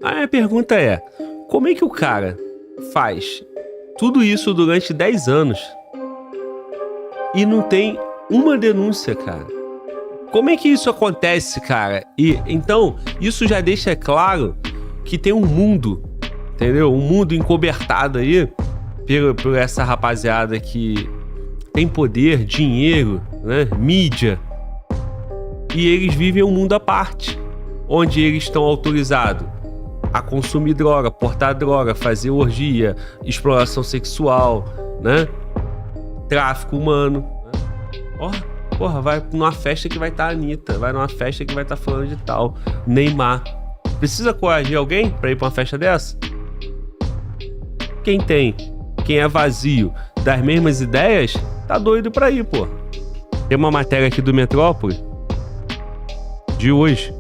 A minha pergunta é, como é que o cara faz tudo isso durante 10 anos e não tem uma denúncia, cara? Como é que isso acontece, cara? E então, isso já deixa claro que tem um mundo, entendeu? Um mundo encobertado aí por essa rapaziada que tem poder, dinheiro, né? Mídia. E eles vivem um mundo à parte, onde eles estão autorizados a consumir droga, portar droga, fazer orgia, exploração sexual, né? Tráfico humano. Né? Porra, vai numa festa que vai estar a Anitta, vai numa festa que vai estar falando de tal, Neymar. Precisa coagir alguém pra ir pra uma festa dessa? Quem é vazio das mesmas ideias, tá doido pra ir, pô. Tem uma matéria aqui do Metrópole de hoje.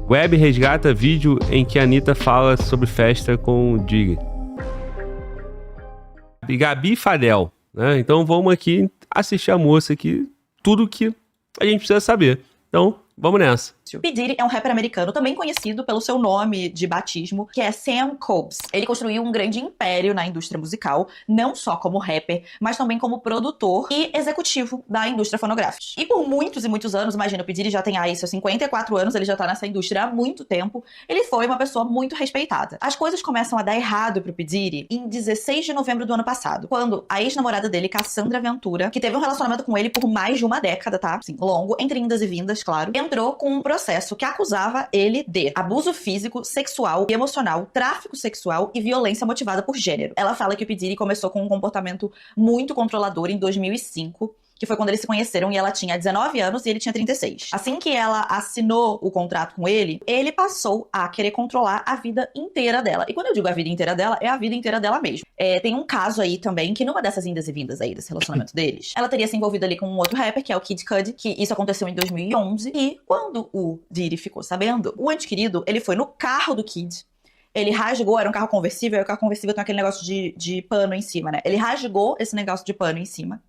Web resgata vídeo em que a Anitta fala sobre festa com o Diddy. Gabi Fadel, né? Então vamos aqui assistir a moça aqui, tudo que a gente precisa saber. Então, vamos nessa. P. Diddy é um rapper americano também conhecido pelo seu nome de batismo, que é Sam Cobbs. Ele construiu um grande império na indústria musical, não só como rapper, mas também como produtor e executivo da indústria fonográfica. E por muitos e muitos anos, imagina, o P. Diddy já tem aí seus 54 anos, ele já tá nessa indústria há muito tempo, ele foi uma pessoa muito respeitada. As coisas começam a dar errado pro P. Diddy em 16 de novembro do ano passado, quando a ex-namorada dele, Cassandra Ventura, que teve um relacionamento com ele por mais de uma década, tá? Assim, longo, entre indas e vindas, claro, entrou com um processo que acusava ele de abuso físico, sexual e emocional, tráfico sexual e violência motivada por gênero. Ela fala que o P. Diddy começou com um comportamento muito controlador em 2005, que foi quando eles se conheceram e ela tinha 19 anos e ele tinha 36. Assim que ela assinou o contrato com ele passou a querer controlar a vida inteira dela. E quando eu digo a vida inteira dela, é a vida inteira dela mesmo. Tem um caso aí também, que numa dessas indas e vindas aí, desse relacionamento deles, ela teria se envolvido ali com um outro rapper, que é o Kid Cudi, que isso aconteceu em 2011. E quando o Diddy ficou sabendo, o antequerido, ele foi no carro do Kid, ele rasgou, era um carro conversível, e o carro conversível tem aquele negócio de pano em cima, né? Ele rasgou esse negócio de pano em cima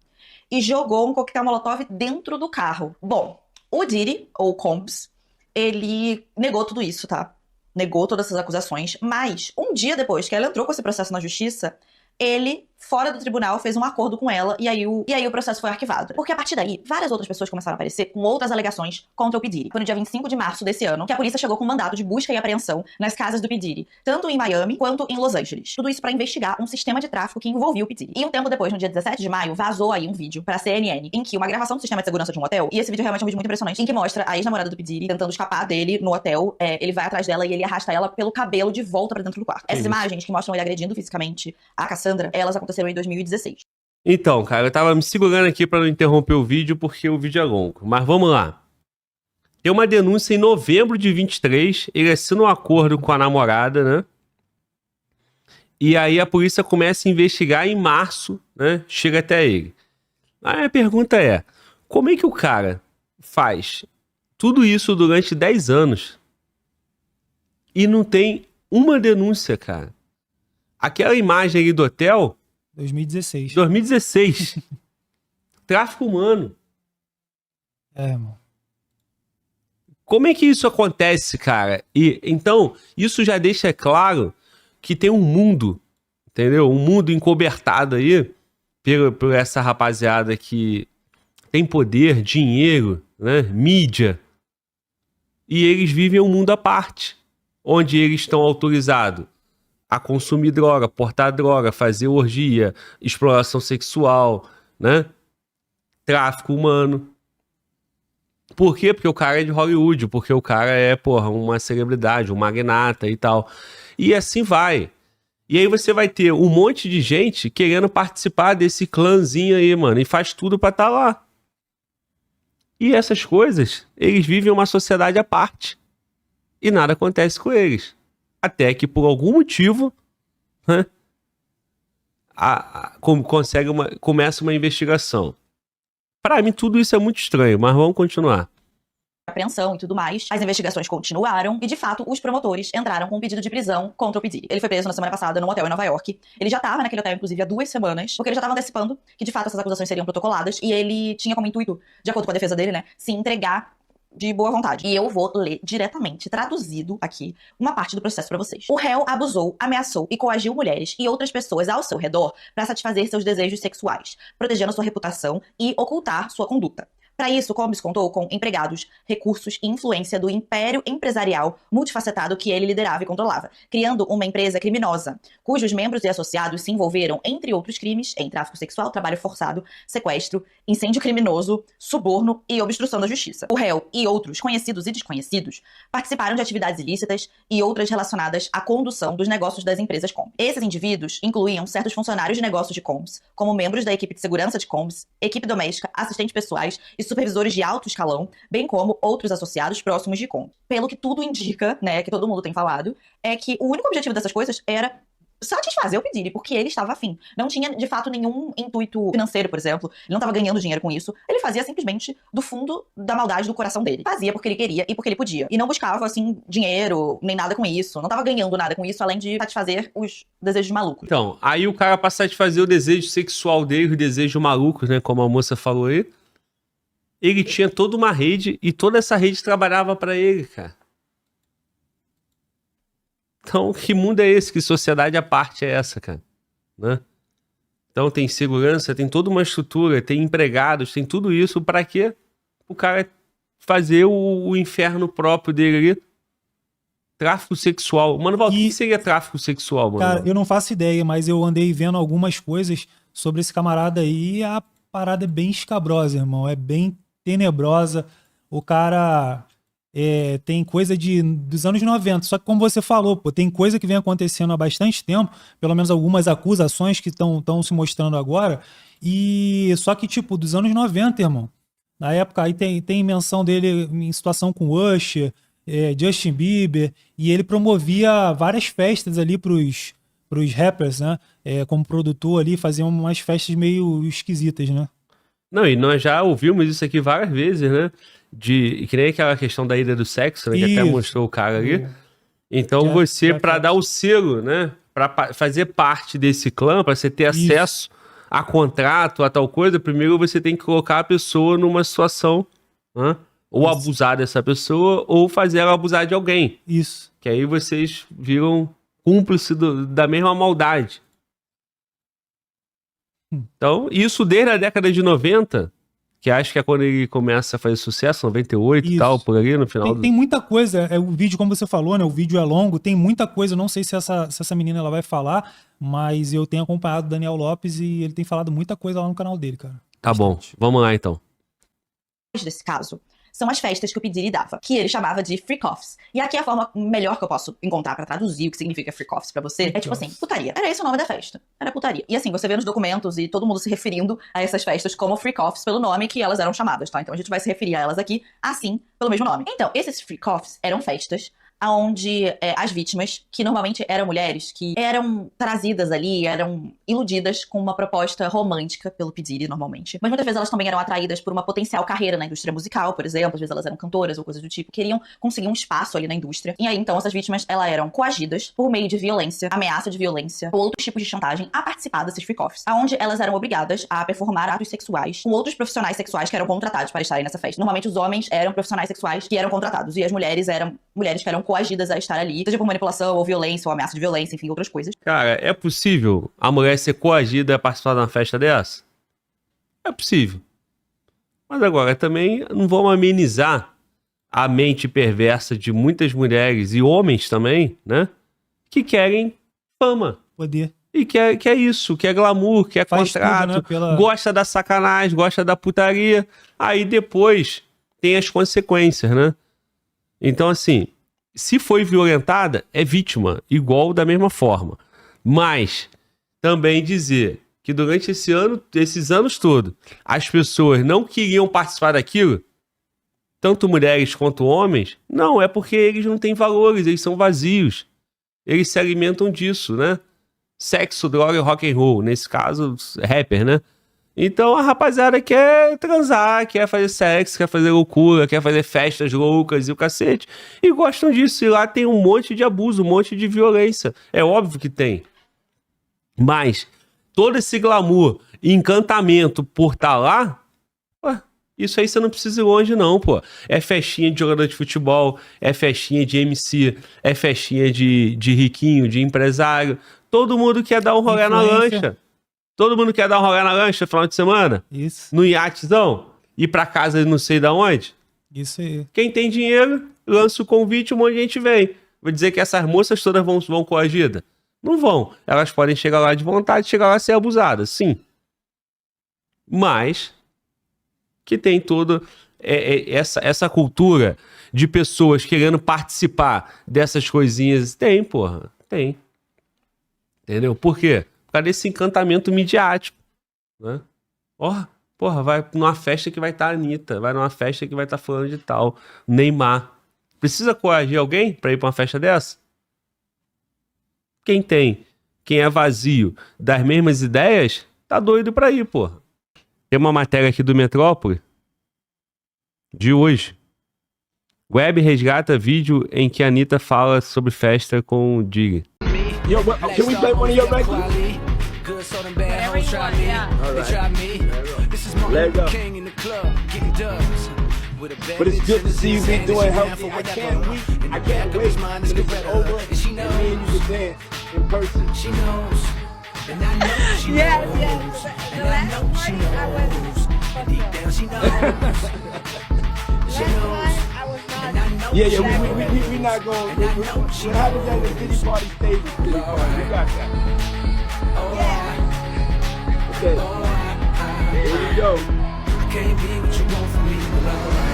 e jogou um coquetel molotov dentro do carro. Bom, o Diddy, ou Combs, ele negou tudo isso, tá? Negou todas essas acusações, mas um dia depois que ela entrou com esse processo na justiça, ele, fora do tribunal, fez um acordo com ela e aí o processo foi arquivado. Porque a partir daí, várias outras pessoas começaram a aparecer com outras alegações contra o P. Diddy. Foi no dia 25 de março desse ano que a polícia chegou com um mandato de busca e apreensão nas casas do P. Diddy, tanto em Miami quanto em Los Angeles. Tudo isso pra investigar um sistema de tráfico que envolvia o P. Diddy. E um tempo depois, no dia 17 de maio, vazou aí um vídeo pra CNN, em que uma gravação do sistema de segurança de um hotel, e esse vídeo realmente é um vídeo muito impressionante, em que mostra a ex-namorada do P. Diddy tentando escapar dele no hotel. Ele vai atrás dela e ele arrasta ela pelo cabelo de volta pra dentro do quarto. Essas imagens que mostram ele agredindo fisicamente a Cassandra, elas aconteceram em 2016. Então, cara, eu tava me segurando aqui pra não interromper o vídeo porque o vídeo é longo. Mas vamos lá. Tem uma denúncia em novembro de 23, ele assina um acordo com a namorada, né? E aí a polícia começa a investigar em março, né? Chega até ele. A minha pergunta é, como é que o cara faz tudo isso durante 10 anos e não tem uma denúncia, cara? Aquela imagem ali do hotel... 2016. 2016. Tráfico humano. Irmão. Como é que isso acontece, cara? E então, isso já deixa claro que tem um mundo, entendeu? Um mundo encobertado aí por essa rapaziada que tem poder, dinheiro, né? Mídia. E eles vivem um mundo à parte, onde eles estão autorizados a consumir droga, portar droga, fazer orgia, exploração sexual, né? Tráfico humano. Por quê? Porque o cara é de Hollywood, porque o cara é, porra, uma celebridade, um magnata e tal. E assim vai. E aí você vai ter um monte de gente querendo participar desse clãzinho aí, mano, e faz tudo pra estar lá. E essas coisas, eles vivem uma sociedade à parte. E nada acontece com eles. Até que, por algum motivo, né, começa uma investigação. Pra mim, tudo isso é muito estranho, mas vamos continuar. Apreensão e tudo mais, as investigações continuaram e, de fato, os promotores entraram com um pedido de prisão contra o P. Diddy. Ele foi preso na semana passada num hotel em Nova York. Ele já estava naquele hotel, inclusive, há 2 semanas, porque ele já estava antecipando que, de fato, essas acusações seriam protocoladas e ele tinha como intuito, de acordo com a defesa dele, né, se entregar de boa vontade. E eu vou ler diretamente, traduzido aqui, uma parte do processo pra vocês. O réu abusou, ameaçou e coagiu mulheres e outras pessoas ao seu redor para satisfazer seus desejos sexuais, protegendo sua reputação e ocultar sua conduta. Para isso, Combs contou com empregados, recursos e influência do império empresarial multifacetado que ele liderava e controlava, criando uma empresa criminosa, cujos membros e associados se envolveram, entre outros crimes, em tráfico sexual, trabalho forçado, sequestro, incêndio criminoso, suborno e obstrução da justiça. O réu e outros, conhecidos e desconhecidos, participaram de atividades ilícitas e outras relacionadas à condução dos negócios das empresas Combs. Esses indivíduos incluíam certos funcionários de negócios de Combs, como membros da equipe de segurança de Combs, equipe doméstica, assistentes pessoais e supervisores de alto escalão, bem como outros associados próximos de Combs. Pelo que tudo indica, né, que todo mundo tem falado, é que o único objetivo dessas coisas era satisfazer o pedido, porque ele estava afim. Não tinha, de fato, nenhum intuito financeiro, por exemplo. Ele não estava ganhando dinheiro com isso. Ele fazia simplesmente do fundo da maldade do coração dele. Fazia porque ele queria e porque ele podia. E não buscava, assim, dinheiro, nem nada com isso. Não estava ganhando nada com isso, além de satisfazer os desejos malucos. Então, aí o cara, pra satisfazer o desejo sexual dele, os desejos malucos, né, como a moça falou aí, ele tinha toda uma rede e toda essa rede trabalhava pra ele, cara. Então, que mundo é esse? Que sociedade à parte é essa, cara? Né? Então, tem segurança, tem toda uma estrutura, tem empregados, tem tudo isso. Pra quê? O cara fazer o inferno próprio dele ali. Tráfico sexual. Mano, o que seria tráfico sexual, mano? Cara, eu não faço ideia, mas eu andei vendo algumas coisas sobre esse camarada aí e a parada é bem escabrosa, irmão. É bem tenebrosa. O cara... tem coisa dos anos 90, só que como você falou, pô, tem coisa que vem acontecendo há bastante tempo, pelo menos algumas acusações que estão se mostrando agora, e só que tipo, dos anos 90, irmão, na época aí tem menção dele em situação com Usher, Justin Bieber, e ele promovia várias festas ali pros rappers, né, como produtor ali, fazia umas festas meio esquisitas, né. Não, e nós já ouvimos isso aqui várias vezes, né? Que nem aquela questão da ida do sexo, né? Que até mostrou o cara ali. Então você, pra dar o selo, né? Pra fazer parte desse clã, pra você ter acesso a contrato, a tal coisa, primeiro você tem que colocar a pessoa numa situação, né? Ou abusar dessa pessoa, ou fazer ela abusar de alguém. Isso. Que aí vocês viram cúmplice da mesma maldade. Então, isso desde a década de 90, que acho que é quando ele começa a fazer sucesso, 98 e tal, por ali, no final. Tem muita coisa, o vídeo, como você falou, né, o vídeo é longo, tem muita coisa, não sei se essa menina ela vai falar, mas eu tenho acompanhado o Daniel Lopes e ele tem falado muita coisa lá no canal dele, cara. Tá bom, vamos lá então. Desse caso são as festas que o P. Diddy dava, que ele chamava de freak-offs. E aqui a forma melhor que eu posso encontrar pra traduzir o que significa freak-offs pra você é tipo assim, putaria. Era esse o nome da festa. Era putaria. E assim, você vê nos documentos e todo mundo se referindo a essas festas como freak-offs pelo nome que elas eram chamadas, tá? Então a gente vai se referir a elas aqui assim, pelo mesmo nome. Então, esses freak-offs eram festas onde as vítimas, que normalmente eram mulheres, que eram trazidas ali, eram iludidas com uma proposta romântica pelo P. Diddy, normalmente. Mas muitas vezes elas também eram atraídas por uma potencial carreira na indústria musical, por exemplo. Às vezes elas eram cantoras ou coisas do tipo. Queriam conseguir um espaço ali na indústria. E aí, então, essas vítimas, elas eram coagidas por meio de violência, ameaça de violência ou outros tipos de chantagem a participar desses freak-offs, onde elas eram obrigadas a performar atos sexuais com outros profissionais sexuais que eram contratados para estarem nessa festa. Normalmente os homens eram profissionais sexuais que eram contratados e as mulheres eram mulheres que eram coagidas a estar ali, seja por manipulação ou violência ou ameaça de violência, enfim, outras coisas. Cara, é possível a mulher ser coagida a participar de uma festa dessa? É possível. Mas agora também não vamos amenizar a mente perversa de muitas mulheres e homens também, né? Que querem fama. Poder. E quer isso, quer glamour, quer Faz contrato, tudo, né? gosta da sacanagem, gosta da putaria. Aí depois tem as consequências, né? Então, assim, se foi violentada, é vítima, igual da mesma forma. Mas também dizer que durante esses anos todos, as pessoas não queriam participar daquilo, tanto mulheres quanto homens, não, é porque eles não têm valores, eles são vazios. Eles se alimentam disso, né? Sexo, droga e rock and roll, nesse caso, rapper, né? Então a rapaziada quer transar, quer fazer sexo, quer fazer loucura, quer fazer festas loucas e o cacete. E gostam disso. E lá tem um monte de abuso, um monte de violência. É óbvio que tem. Mas todo esse glamour e encantamento por estar lá, Isso aí você não precisa ir longe, não, pô. É festinha de jogador de futebol, é festinha de MC, é festinha de riquinho, de empresário. Todo mundo quer dar um rolê na lancha. Todo mundo quer dar um rolê na lancha no final de semana. Isso. No iatezão. Ir pra casa não sei da onde. Isso aí. Quem tem dinheiro, lança o convite, um monte de gente vem. Vou dizer que essas moças todas vão coagidas? Não vão. Elas podem chegar lá de vontade, chegar lá e ser abusadas, sim. Mas que tem toda essa cultura de pessoas querendo participar dessas coisinhas. Tem, porra. Tem. Entendeu? Por quê? Por causa desse encantamento midiático. Né? Ó, porra, vai numa festa que vai estar a Anitta. Vai numa festa que vai estar falando de tal. Neymar. Precisa coagir alguém pra ir pra uma festa dessa? Quem é vazio das mesmas ideias, tá doido pra ir, porra. Tem uma matéria aqui do Metrópole de hoje. Web resgata vídeo em que a Anitta fala sobre festa com o Dig. Yo, can we play one of your records? Whatever you want, yeah. Let go. But it's good to see you be doing healthy. I can't wait till this is over and me and you can dance in person. Yes. The last party I was not. Yeah, we not going. What happens at the Diddy party stays at the Diddy party. We got that. Yeah. Okay. Here we go. Can't be what you want from me, but alright.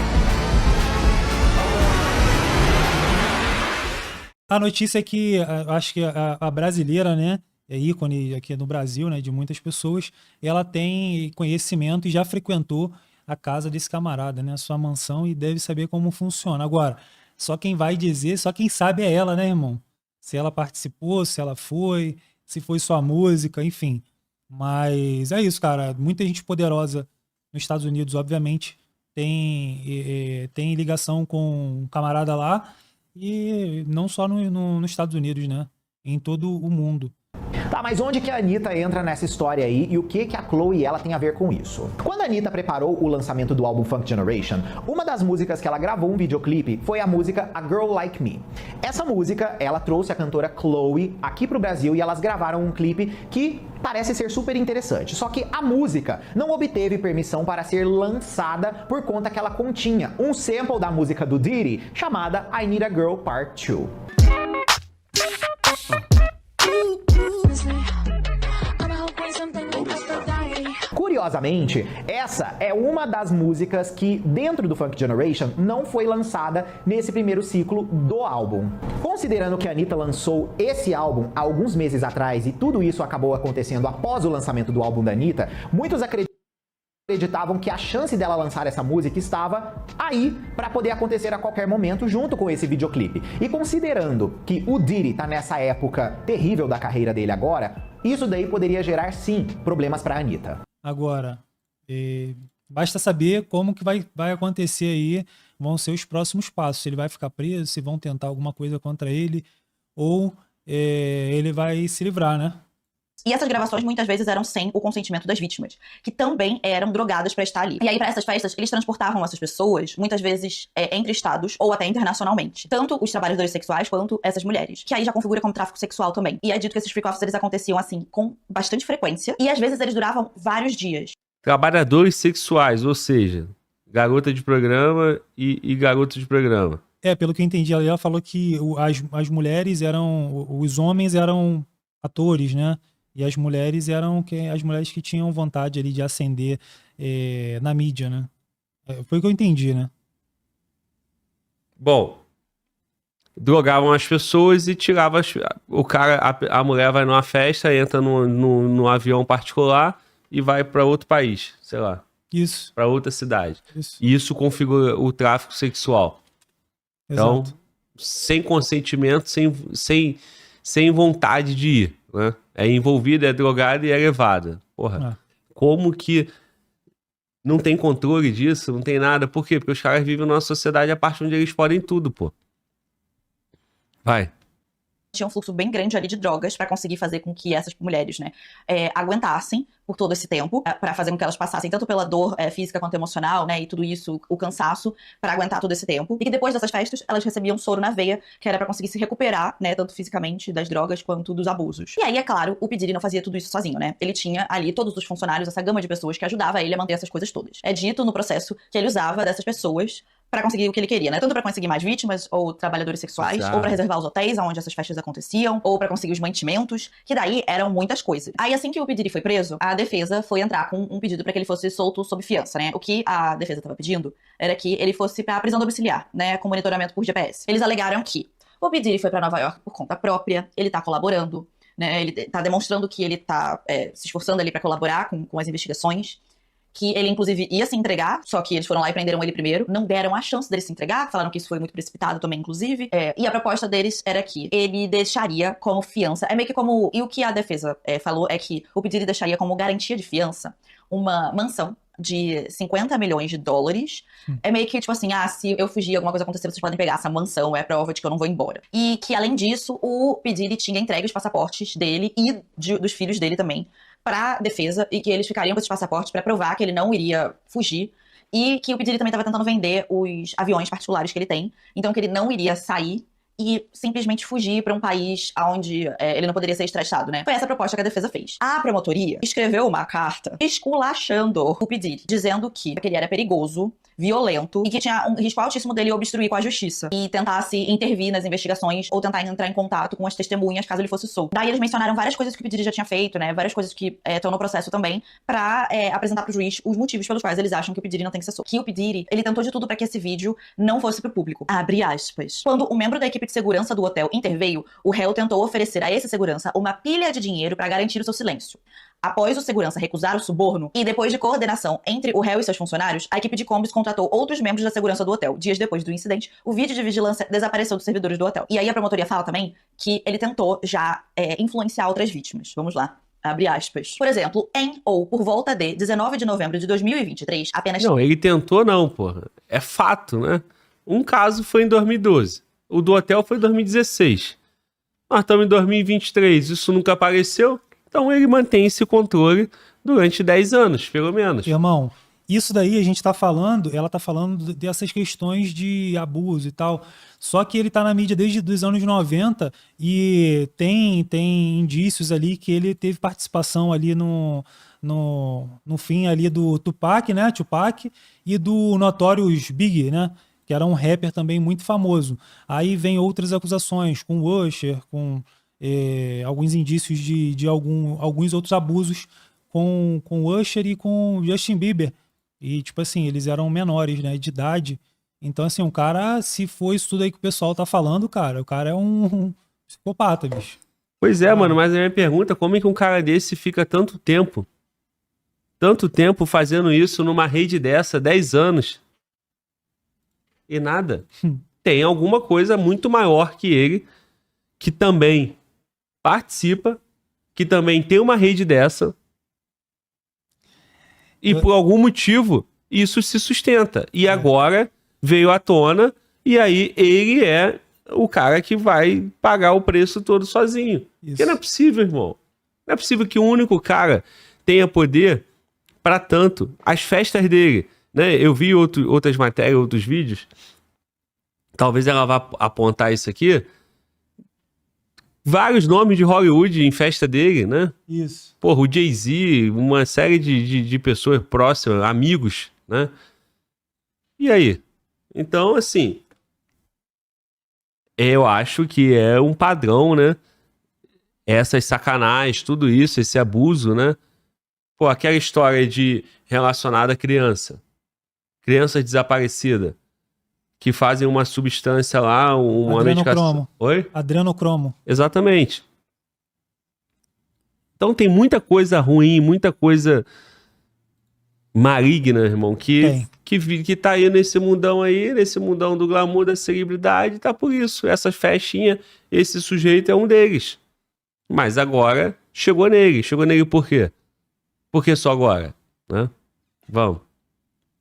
A notícia é que, eu acho que a brasileira, né, é ícone aqui no Brasil, né, de muitas pessoas, ela tem conhecimento e já frequentou a casa desse camarada, né, a sua mansão, e deve saber como funciona. Agora, só quem vai dizer, só quem sabe é ela, né, irmão? Se ela participou, se ela foi, se foi sua música, enfim. Mas é isso, cara. Muita gente poderosa nos Estados Unidos, obviamente, tem ligação com um camarada lá, e não só nos Estados Unidos, né? Em todo o mundo. Tá, mas onde que a Anitta entra nessa história aí e o que a Chloe e ela tem a ver com isso? Quando a Anitta preparou o lançamento do álbum Funk Generation, uma das músicas que ela gravou um videoclipe foi a música A Girl Like Me. Essa música, ela trouxe a cantora Chloe aqui pro Brasil e elas gravaram um clipe que parece ser super interessante. Só que a música não obteve permissão para ser lançada por conta que ela continha um sample da música do Diddy chamada I Need a Girl Part 2. Curiosamente, essa é uma das músicas que, dentro do Funk Generation, não foi lançada nesse primeiro ciclo do álbum. Considerando que a Anitta lançou esse álbum há alguns meses atrás e tudo isso acabou acontecendo após o lançamento do álbum da Anitta, muitos acreditavam que a chance dela lançar essa música estava aí para poder acontecer a qualquer momento junto com esse videoclipe. E considerando que o Diddy tá nessa época terrível da carreira dele agora, isso daí poderia gerar sim problemas para a Anitta. Agora, basta saber como que vai acontecer aí, vão ser os próximos passos. Se ele vai ficar preso, se vão tentar alguma coisa contra ele, ou ele vai se livrar, né? E essas gravações muitas vezes eram sem o consentimento das vítimas, que também eram drogadas pra estar ali. E aí, pra essas festas, eles transportavam essas pessoas, muitas vezes entre estados ou até internacionalmente. Tanto os trabalhadores sexuais quanto essas mulheres, que aí já configura como tráfico sexual também. E é dito que esses freak-offs, eles aconteciam assim, com bastante frequência, e às vezes eles duravam vários dias. Trabalhadores sexuais, ou seja, garota de programa e garoto de programa. Pelo que eu entendi, ela falou que as mulheres os homens eram atores, né? E as mulheres eram as mulheres que tinham vontade ali de ascender na mídia, né? Foi o que eu entendi, né? Bom, drogavam as pessoas e tiravam a mulher vai numa festa, entra num avião particular e vai para outro país, sei lá. Isso. Para outra cidade. Isso. E isso configura o tráfico sexual. Então, Exato. sem consentimento, sem vontade de ir, né? É envolvida, é drogada e é levada. Porra, como que não tem controle disso? Não tem nada. Por quê? Porque os caras vivem numa sociedade a partir onde eles podem tudo, pô. Vai. tinha um fluxo bem grande ali de drogas pra conseguir fazer com que essas mulheres, né, aguentassem por todo esse tempo, pra fazer com que elas passassem tanto pela dor física quanto emocional, né, e tudo isso, o cansaço, pra aguentar todo esse tempo. E que depois dessas festas, elas recebiam soro na veia, que era pra conseguir se recuperar, né, tanto fisicamente das drogas quanto dos abusos. E aí, é claro, o P. Diddy não fazia tudo isso sozinho, né? Ele tinha ali todos os funcionários, essa gama de pessoas que ajudava ele a manter essas coisas todas. É dito no processo que ele usava dessas pessoas pra conseguir o que ele queria, né? Tanto pra conseguir mais vítimas, ou trabalhadores sexuais, Exato. ou pra reservar os hotéis onde essas festas aconteciam, ou pra conseguir os mantimentos, que daí eram muitas coisas. Aí, assim que o P. Diddy foi preso, a defesa foi entrar com um pedido pra que ele fosse solto sob fiança, né? O que a defesa tava pedindo era que ele fosse pra prisão domiciliar, né? Com monitoramento por GPS. Eles alegaram que o P. Diddy foi pra Nova York por conta própria, ele tá colaborando, né? Ele tá demonstrando que ele tá se esforçando ali pra colaborar com as investigações. Que ele, inclusive, ia se entregar, só que eles foram lá e prenderam ele primeiro. Não deram a chance dele se entregar, falaram que isso foi muito precipitado também, inclusive. E a proposta deles era que ele deixaria como fiança. É meio que como... E o que a defesa falou é que o pedido deixaria como garantia de fiança uma mansão de 50 milhões de dólares. É meio que, tipo assim, se eu fugir, alguma coisa acontecer, vocês podem pegar essa mansão, é prova de que eu não vou embora. E que, além disso, o P. Diddy tinha entregue os passaportes dele e dos filhos dele também pra defesa, e que eles ficariam com esses passaportes pra provar que ele não iria fugir, e que o P. Diddy também tava tentando vender os aviões particulares que ele tem, então que ele não iria sair e simplesmente fugir pra um país onde ele não poderia ser extraditado, né? Foi essa a proposta que a defesa fez. A promotoria escreveu uma carta esculachando o P. Diddy, dizendo que ele era perigoso, violento e que tinha um risco altíssimo dele obstruir com a justiça e tentasse intervir nas investigações ou tentar entrar em contato com as testemunhas caso ele fosse solto. Daí eles mencionaram várias coisas que o P. Diddy já tinha feito, né? Várias coisas que estão no processo também pra apresentar pro juiz os motivos pelos quais eles acham que o P. Diddy não tem que ser solto. Que o P. Diddy, ele tentou de tudo pra que esse vídeo não fosse pro público. Abre aspas. Quando um membro da equipe de segurança do hotel interveio, o réu tentou oferecer a esse segurança uma pilha de dinheiro pra garantir o seu silêncio. Após o segurança recusar o suborno, e depois de coordenação entre o réu e seus funcionários, a equipe de combis contratou outros membros da segurança do hotel. Dias depois do incidente, o vídeo de vigilância desapareceu dos servidores do hotel. E aí a promotoria fala também que ele tentou já influenciar outras vítimas. Vamos lá. Abre aspas. Por exemplo, em ou por volta de 19 de novembro de 2023, apenas... Não, ele tentou não, porra. É fato, né? Um caso foi em 2012. O do hotel foi em 2016. Nós estamos em 2023. Isso nunca apareceu. Então ele mantém esse controle durante 10 anos, pelo menos. Irmão, isso daí a gente tá falando, ela tá falando dessas questões de abuso e tal. Só que ele tá na mídia desde os anos 90 e tem indícios ali que ele teve participação ali no fim ali do Tupac, né? Tupac, e do Notorious Big, né? Que era um rapper também muito famoso. Aí vem outras acusações com o Usher, com alguns indícios de alguns outros abusos com o Usher e com o Justin Bieber. E, tipo assim, eles eram menores, né, de idade. Então, assim, o cara, se for isso tudo aí que o pessoal tá falando, cara, o cara é um psicopata, bicho. Pois é, mano, mas a minha pergunta, como é que um cara desse fica tanto tempo fazendo isso numa rede dessa, 10 anos, e nada? Tem alguma coisa muito maior que ele, que também participa, que também tem uma rede dessa, e por algum motivo isso se sustenta. E agora veio à tona, e aí ele é o cara que vai pagar o preço todo sozinho. Isso. Porque não é possível, irmão. Não é possível que um único cara tenha poder para tanto. As festas dele, né? Eu vi outras matérias, outros vídeos. Talvez ela vá apontar isso aqui. Vários nomes de Hollywood em festa dele, né? Isso. Porra, o Jay-Z, uma série de pessoas próximas, amigos, né? E aí? Então, assim, eu acho que é um padrão, né? Essas sacanagens, tudo isso, esse abuso, né? Pô, aquela história relacionada à criança desaparecida, que fazem uma substância lá, uma medicação. Oi? Adrenocromo. Exatamente. Então tem muita coisa ruim, muita coisa maligna, irmão, que tá aí nesse mundão do glamour, da celebridade, tá por isso. Essas festinhas, esse sujeito é um deles. Mas agora chegou nele. Chegou nele por quê? Por que só agora? Né? Vamos.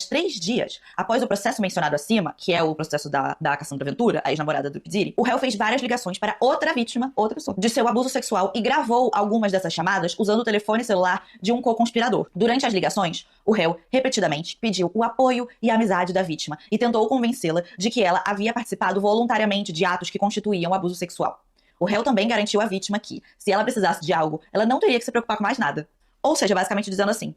3 dias após o processo mencionado acima, que é o processo da Cassandra Ventura, a ex-namorada do P. Diddy, o réu fez várias ligações para outra vítima, outra pessoa, de seu abuso sexual e gravou algumas dessas chamadas usando o telefone celular de um co-conspirador. Durante as ligações, o réu repetidamente pediu o apoio e a amizade da vítima e tentou convencê-la de que ela havia participado voluntariamente de atos que constituíam abuso sexual. O réu também garantiu à vítima que, se ela precisasse de algo, ela não teria que se preocupar com mais nada. Ou seja, basicamente dizendo assim: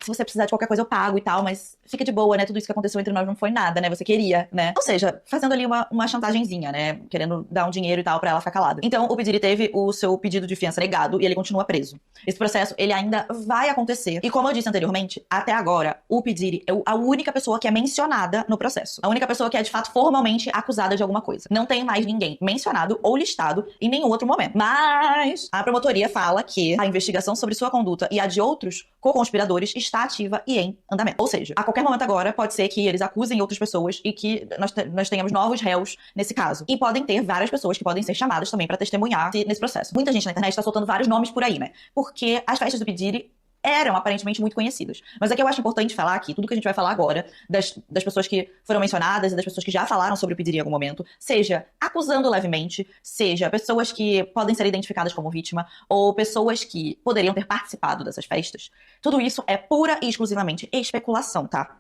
se você precisar de qualquer coisa eu pago e tal, mas fica de boa, né? Tudo isso que aconteceu entre nós não foi nada, né? Você queria, né? Ou seja, fazendo ali uma chantagenzinha, né? Querendo dar um dinheiro e tal pra ela ficar calada. Então, o P. Diddy teve o seu pedido de fiança negado e ele continua preso. Esse processo, ele ainda vai acontecer. E como eu disse anteriormente, até agora, o P. Diddy é a única pessoa que é mencionada no processo. A única pessoa que é, de fato, formalmente acusada de alguma coisa. Não tem mais ninguém mencionado ou listado em nenhum outro momento. Mas a promotoria fala que a investigação sobre sua conduta e a de outros co-conspiradores está ativa e em andamento. Ou seja, a qualquer momento agora pode ser que eles acusem outras pessoas e que nós tenhamos novos réus nesse caso. E podem ter várias pessoas que podem ser chamadas também pra testemunhar nesse processo. Muita gente na internet tá soltando vários nomes por aí, né? Porque as festas do P. Diddy eram aparentemente muito conhecidas. Mas aqui eu acho importante falar aqui, tudo que a gente vai falar agora, das pessoas que foram mencionadas e das pessoas que já falaram sobre o P. Diddy em algum momento, seja acusando levemente, seja pessoas que podem ser identificadas como vítima, ou pessoas que poderiam ter participado dessas festas, tudo isso é pura e exclusivamente especulação, tá?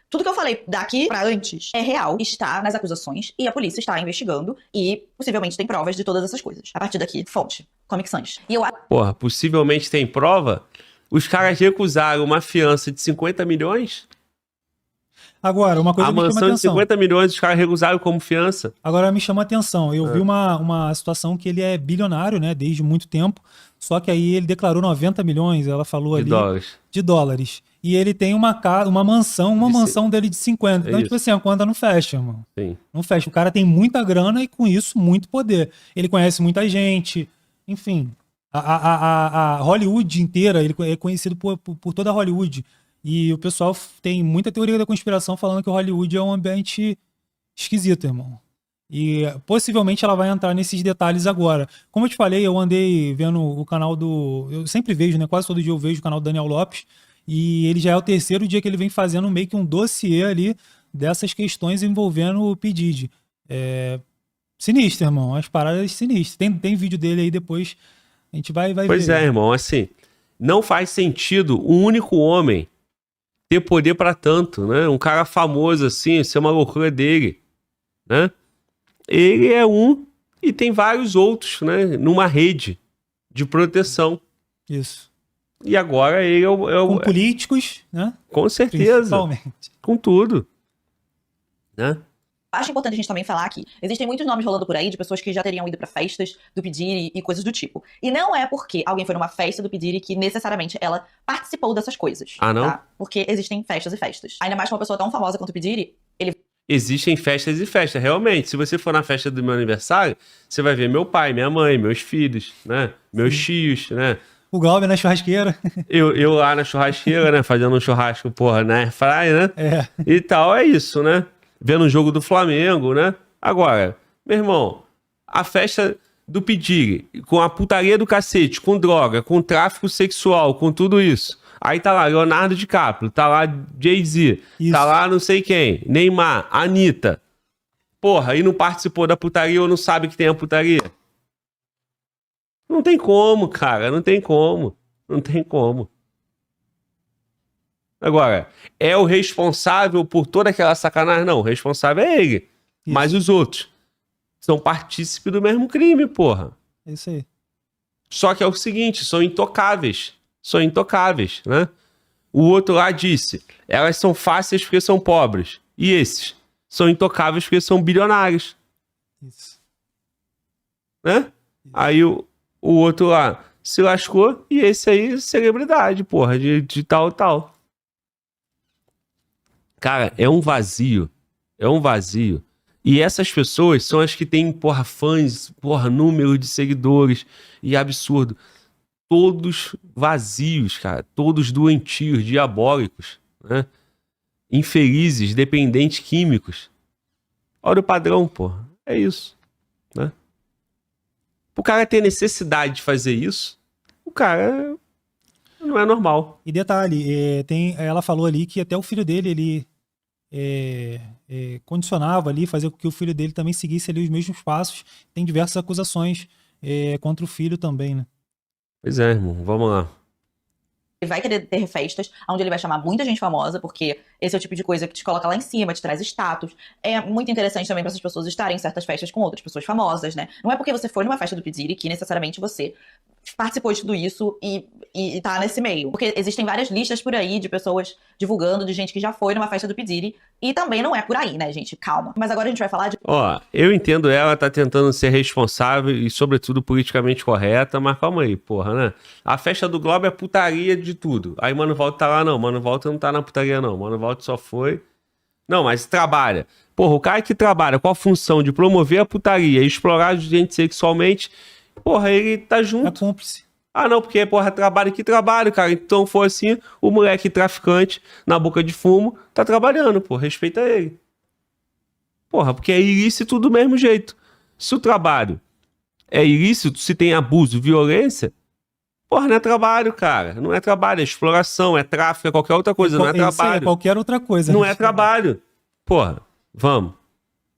Tudo que eu falei daqui pra antes é real, está nas acusações e a polícia está investigando e possivelmente tem provas de todas essas coisas. A partir daqui, fonte, Comic Sans. E eu Porra, possivelmente tem prova? Os caras recusaram uma fiança de 50 milhões? Agora, uma coisa A que me chama mansão de atenção. 50 milhões, os caras recusaram como fiança. Agora me chama atenção. Eu vi uma situação que ele é bilionário, né? Desde muito tempo. Só que aí ele declarou 90 milhões, ela falou De ali. dólares. De dólares. E ele tem uma mansão dele de 50. Então, isso. tipo assim, a conta não fecha, irmão. Sim. Não fecha. O cara tem muita grana e com isso muito poder. Ele conhece muita gente. Enfim. A Hollywood inteira, ele é conhecido por toda a Hollywood. E o pessoal tem muita teoria da conspiração falando que o Hollywood é um ambiente esquisito, irmão. E possivelmente ela vai entrar nesses detalhes agora. Como eu te falei, eu andei vendo o canal do... Eu sempre vejo, né? Quase todo dia eu vejo o canal do Daniel Lopes. E ele já é o 3º dia que ele vem fazendo meio que um dossiê ali dessas questões envolvendo o P. Diddy. Sinistro, irmão. As paradas sinistras. Tem vídeo dele aí depois. A gente vai ver. Pois é, irmão, assim, não faz sentido um único homem ter poder pra tanto, né? Um cara famoso assim, isso é uma loucura dele, né? Ele é um e tem vários outros, né? Numa rede de proteção. Isso. E agora ele é o Com políticos, né? com certeza, Principalmente. com tudo, né? acho importante a gente também falar que existem muitos nomes rolando por aí de pessoas que já teriam ido pra festas do P. Diddy e coisas do tipo. E não é porque alguém foi numa festa do P. Diddy que necessariamente ela participou dessas coisas. Ah, não? Tá? Porque existem festas e festas. Ainda mais pra uma pessoa tão famosa quanto o P. Diddy, ele Existem festas e festas, realmente. Se você for na festa do meu aniversário, você vai ver meu pai, minha mãe, meus filhos, né? Meus tios, né? O Glauber na churrasqueira. Eu lá na churrasqueira, né? Fazendo um churrasco, porra, na airfryer, né? É. E tal, é isso, né? Vendo o jogo do Flamengo, né? Agora, meu irmão, a festa do P. Diddy, com a putaria do cacete, com droga, com tráfico sexual, com tudo isso. Aí tá lá Leonardo DiCaprio, tá lá Jay-Z, Isso. tá lá não sei quem, Neymar, Anitta. Porra, e não participou da putaria ou não sabe que tem a putaria? Não tem como, cara, não tem como. Não tem como. Agora, é o responsável por toda aquela sacanagem? Não, o responsável é ele. Isso. Mas os outros são partícipes do mesmo crime, porra. É isso aí. Só que é o seguinte, são intocáveis. São intocáveis, né? O outro lá disse, elas são fáceis porque são pobres. E esses são intocáveis porque são bilionários, Isso. né? Aí o outro lá se lascou e esse aí, celebridade, porra, de tal. Cara, é um vazio. É um vazio. E essas pessoas são as que têm, porra, fãs, porra, número de seguidores e absurdo. Todos vazios, cara. Todos doentios, diabólicos, né? Infelizes, dependentes químicos. Olha o padrão, porra. É isso, né? O cara ter necessidade de fazer isso, o cara não é normal. E detalhe, ela falou ali que até o filho dele, ele condicionava ali, fazia com que o filho dele também seguisse ali os mesmos passos. Tem diversas acusações contra o filho também, né? Pois é, irmão. Vamos lá. Ele vai querer ter festas onde ele vai chamar muita gente famosa, porque esse é o tipo de coisa que te coloca lá em cima, te traz status. É muito interessante também para essas pessoas estarem em certas festas com outras pessoas famosas, né? Não é porque você foi numa festa do P. Diddy que necessariamente você participou de tudo isso e tá nesse meio. Porque existem várias listas por aí de pessoas divulgando, de gente que já foi numa festa do P. Diddy. E também não é por aí, né, gente? Calma. Mas agora a gente vai falar de... Ó, eu entendo ela, tá tentando ser responsável e, sobretudo, politicamente correta, mas calma aí, porra, né? A festa do Globo é putaria de tudo. Aí Mano Walter tá lá, não. Mano Walter não tá na putaria, não. Mano Walter só foi... Não, mas trabalha. Porra, o cara que trabalha com a função de promover a putaria e explorar a gente sexualmente, porra, ele tá junto. É cúmplice. Ah, não, porque, porra, trabalho que trabalho, cara. Então, foi assim, o moleque traficante na boca de fumo tá trabalhando, pô. Respeita ele. Porra, porque é ilícito do mesmo jeito. Se o trabalho é ilícito, se tem abuso, violência, porra, não é trabalho, cara. Não é trabalho, é exploração, é tráfico, é qualquer outra coisa, não é Isso aí, trabalho. qualquer outra coisa. Não né? é trabalho. Porra, vamos.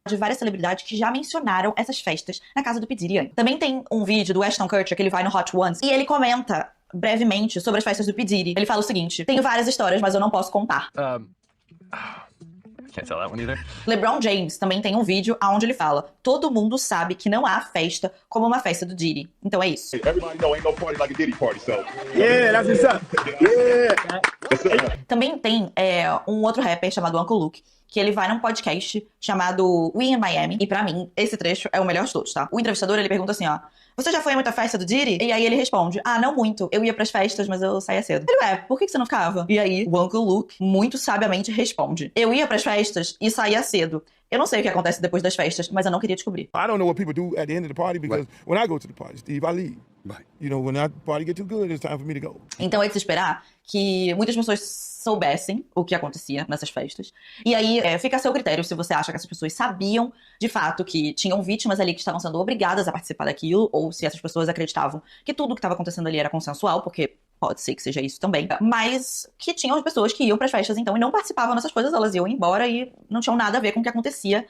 de várias celebridades que já mencionaram essas festas na casa do P. Diddy antes. Também tem um vídeo do Ashton Kutcher que ele vai no Hot Ones e ele comenta brevemente sobre as festas do P. Diddy. Ele fala o seguinte: tenho várias histórias, mas eu não posso contar. Can't tell that one either. LeBron James também tem um vídeo onde ele fala: todo mundo sabe que não há festa como uma festa do Diddy. Então é isso. Everybody know ain't no party like a Diddy party, so. Yeah, that's what's up. Yeah. Também tem um outro rapper chamado Uncle Luke, que ele vai num podcast chamado We in Miami. E pra mim, esse trecho é o melhor de todos, tá? O entrevistador, ele pergunta assim, ó: você já foi a muita festa do Diddy? E aí ele responde: ah, não muito. Eu ia pras festas, mas eu saía cedo. Ele, por que você não ficava? E aí o Uncle Luke, muito sabiamente, responde: eu ia pras festas e saía cedo. Eu não sei o que acontece depois das festas, mas eu não queria descobrir. I don't know what people do at the end of the party because when I go to the party, Steve, I leave. Right. You know, when that party get too good, it's time for me to go. Então é de se esperar que muitas pessoas soubessem o que acontecia nessas festas. E aí fica a seu critério se você acha que essas pessoas sabiam de fato que tinham vítimas ali que estavam sendo obrigadas a participar daquilo, ou se essas pessoas acreditavam que tudo que estava acontecendo ali era consensual, porque pode ser que seja isso também. Mas que tinham as pessoas que iam pras festas então e não participavam dessas coisas, elas iam embora e não tinham nada a ver com o que acontecia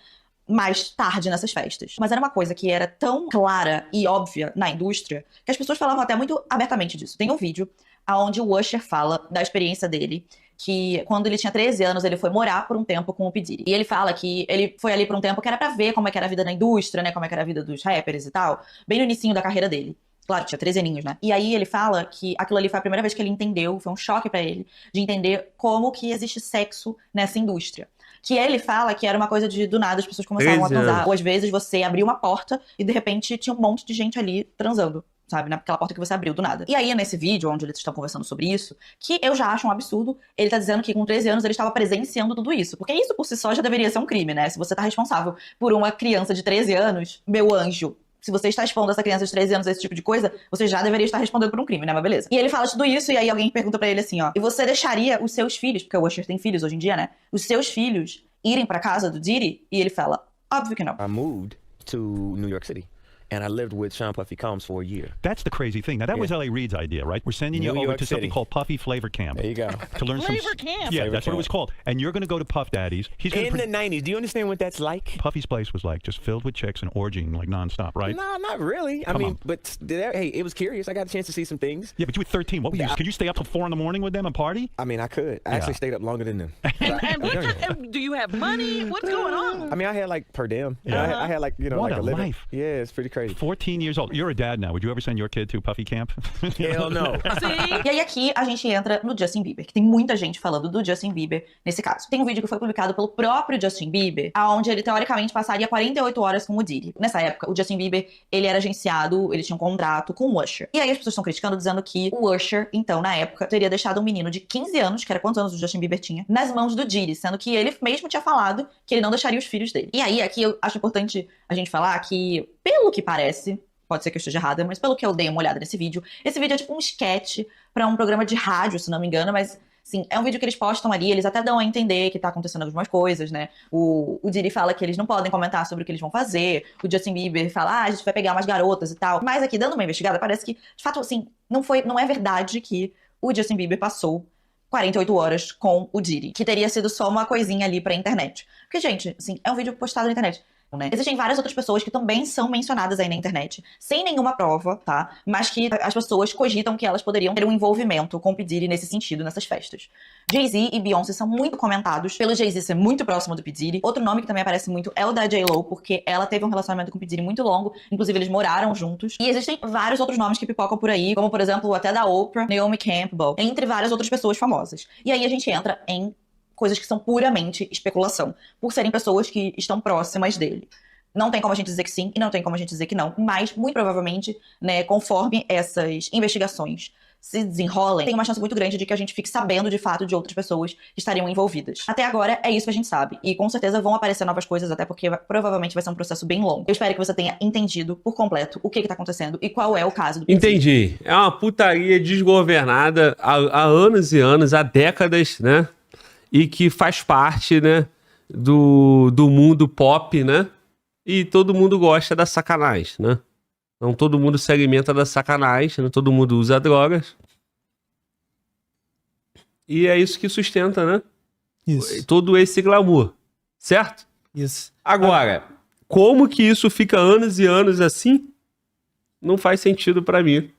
mais tarde nessas festas. Mas era uma coisa que era tão clara e óbvia na indústria que as pessoas falavam até muito abertamente disso. Tem um vídeo onde o Usher fala da experiência dele, que quando ele tinha 13 anos, ele foi morar por um tempo com o P. Diddy. E ele fala que ele foi ali por um tempo que era pra ver como é que era a vida na indústria, né, como é que era a vida dos rappers e tal, bem no inicinho da carreira dele. Claro, tinha 13 aninhos, né? E aí ele fala que aquilo ali foi a primeira vez que ele entendeu, foi um choque pra ele, de entender como que existe sexo nessa indústria. Que ele fala que era uma coisa de, do nada, as pessoas começavam a transar. Ou às vezes você abria uma porta e de repente tinha um monte de gente ali transando, sabe? Naquela porta que você abriu do nada. E aí, nesse vídeo onde eles estão conversando sobre isso, que eu já acho um absurdo, ele tá dizendo que com 13 anos ele estava presenciando tudo isso. Porque isso por si só já deveria ser um crime, né? Se você tá responsável por uma criança de 13 anos, meu anjo, se você está expondo essa criança de 13 anos a esse tipo de coisa, você já deveria estar respondendo por um crime, né? Mas beleza. E ele fala tudo isso, e aí alguém pergunta pra ele assim, ó: e você deixaria os seus filhos, porque o Usher tem filhos hoje em dia, né? Os seus filhos irem pra casa do Diddy? E ele fala: óbvio que não. I moved to New York City. And I lived with Sean Puffy Combs for a year. That's the crazy thing. Now, that was L.A. Reid's idea, right? We're sending you over to something called Puffy Flavor Camp. There you go. To learn Flavor Camp? Yeah, that's what it was called. And you're going to go to Puff Daddy's. He's In the 90s. Do you understand what that's like? Puffy's place was like just filled with chicks and orgying like nonstop, right? No, not really. I mean, but hey, it was curious. I got a chance to see some things. Yeah, but you were 13. What were you? Could you stay up till 4 in the morning with them and party? I mean, I could. I actually stayed up longer than them. And do you have money? What's going on? I mean, I had like per diem. Yeah. I had like, you know, What like a living. life. Yeah, it's pretty crazy. 14 years old. You're a dad now. Would you ever send your kid to Puffy Camp? Hell no. E aí aqui a gente entra no Justin Bieber, que tem muita gente falando do Justin Bieber nesse caso. Tem um vídeo que foi publicado pelo próprio Justin Bieber, onde ele teoricamente passaria 48 horas com o Diddy. Nessa época, o Justin Bieber, ele era agenciado, ele tinha um contrato com o Usher. E aí as pessoas estão criticando, dizendo que o Usher, então, na época, teria deixado um menino de 15 anos, que era quantos anos o Justin Bieber tinha, nas mãos do Diddy, sendo que ele mesmo tinha falado que ele não deixaria os filhos dele. E aí, aqui eu acho importante a gente falar que, pelo que parece, pode ser que eu esteja errada, mas pelo que eu dei uma olhada nesse vídeo, esse vídeo é tipo um sketch pra um programa de rádio, se não me engano, mas sim, é um vídeo que eles postam ali, eles até dão a entender que tá acontecendo algumas coisas, né? O Diddy fala que eles não podem comentar sobre o que eles vão fazer, o Justin Bieber fala, a gente vai pegar umas garotas e tal. Mas aqui, dando uma investigada, parece que, de fato, assim, não é verdade que o Justin Bieber passou 48 horas com o Diddy, que teria sido só uma coisinha ali pra internet. Porque, gente, assim, é um vídeo postado na internet. Né? Existem várias outras pessoas que também são mencionadas aí na internet, sem nenhuma prova, tá? Mas que as pessoas cogitam que elas poderiam ter um envolvimento com o P. Diddy nesse sentido, nessas festas. Jay-Z e Beyoncé são muito comentados, pelo Jay-Z ser muito próximo do P. Diddy. Outro nome que também aparece muito é o da J.Lo, porque ela teve um relacionamento com o P. Diddy muito longo, inclusive eles moraram juntos. E existem vários outros nomes que pipocam por aí, como por exemplo até da Oprah, Naomi Campbell, entre várias outras pessoas famosas. E aí a gente entra em coisas que são puramente especulação, por serem pessoas que estão próximas dele. Não tem como a gente dizer que sim e não tem como a gente dizer que não, mas muito provavelmente, né, conforme essas investigações se desenrolem, tem uma chance muito grande de que a gente fique sabendo de fato de outras pessoas que estariam envolvidas. Até agora é isso que a gente sabe, e com certeza vão aparecer novas coisas, até porque provavelmente vai ser um processo bem longo. Eu espero que você tenha entendido por completo o que tá acontecendo e qual é o caso do P. Entendi. É uma putaria desgovernada há anos e anos, há décadas, né? E que faz parte, né, do mundo pop, né? E todo mundo gosta da sacanagem, né? Então todo mundo se alimenta da sacanagem, né? Todo mundo usa drogas. E é isso que sustenta, né? Isso. Todo esse glamour, certo? Isso. Agora, como que isso fica anos e anos assim? Não faz sentido pra mim.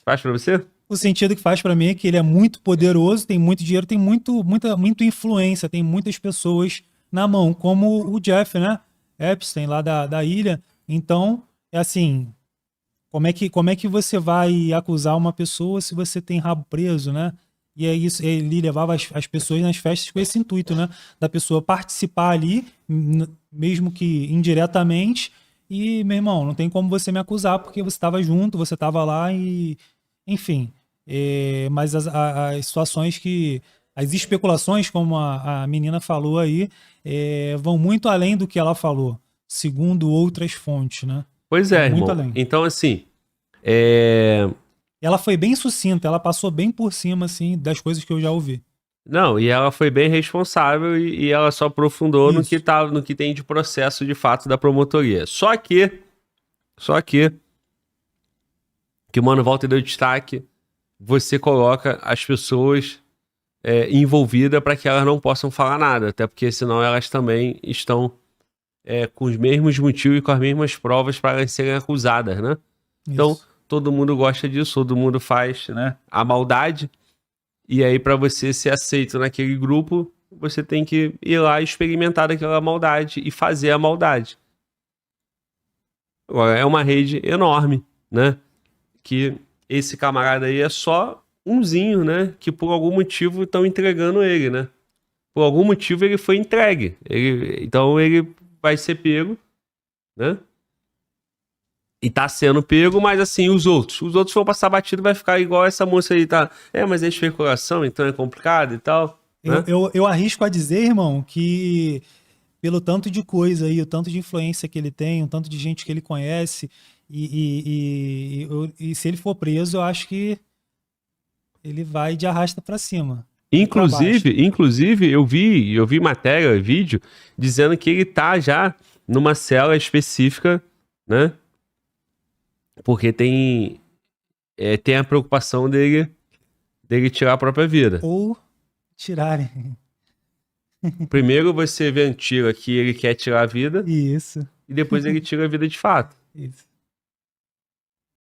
Faz pra você? O sentido que faz pra mim é que ele é muito poderoso, tem muito dinheiro, tem muita influência, tem muitas pessoas na mão, como o Jeff, né? Epstein, lá da ilha. Então, é assim, como é que você vai acusar uma pessoa se você tem rabo preso, né? E é isso, ele levava as pessoas nas festas com esse intuito, né? Da pessoa participar ali, mesmo que indiretamente, e, meu irmão, não tem como você me acusar, porque você estava junto, você estava lá e... Enfim, mas as situações que... As especulações, como a menina falou aí, vão muito além do que ela falou, segundo outras fontes, né? Pois é, muito irmão. além. Então, assim, Ela foi bem sucinta, ela passou bem por cima, assim, das coisas que eu já ouvi. não, e ela foi bem responsável e ela só aprofundou no Isso. no que tem de processo de fato da promotoria. Só que o Mano Walter deu destaque, você coloca as pessoas envolvidas para que elas não possam falar nada, até porque senão elas também estão com os mesmos motivos e com as mesmas provas para elas serem acusadas, né? Então, Isso. todo mundo gosta disso, todo mundo faz, né, a maldade, e aí para você ser aceito naquele grupo, você tem que ir lá e experimentar daquela maldade e fazer a maldade. Agora, é uma rede enorme, né? Que esse camarada aí é só umzinho, né? Que por algum motivo estão entregando ele, né? Por algum motivo ele foi entregue. Então ele vai ser pego, né? E tá sendo pego, mas assim, os outros vão passar batido, vai ficar igual essa moça aí, tá? Mas é especulação, então é complicado e tal. Né? Eu arrisco a dizer, irmão, que pelo tanto de coisa aí, o tanto de influência que ele tem, o tanto de gente que ele conhece, e se ele for preso, eu acho que ele vai de arrasta pra cima. Inclusive, eu vi matéria, vídeo, dizendo que ele tá já numa cela específica, né? Porque tem a preocupação dele tirar a própria vida. Ou tirarem. Primeiro você ventila que ele quer tirar a vida Isso. e depois ele tira a vida de fato. Isso.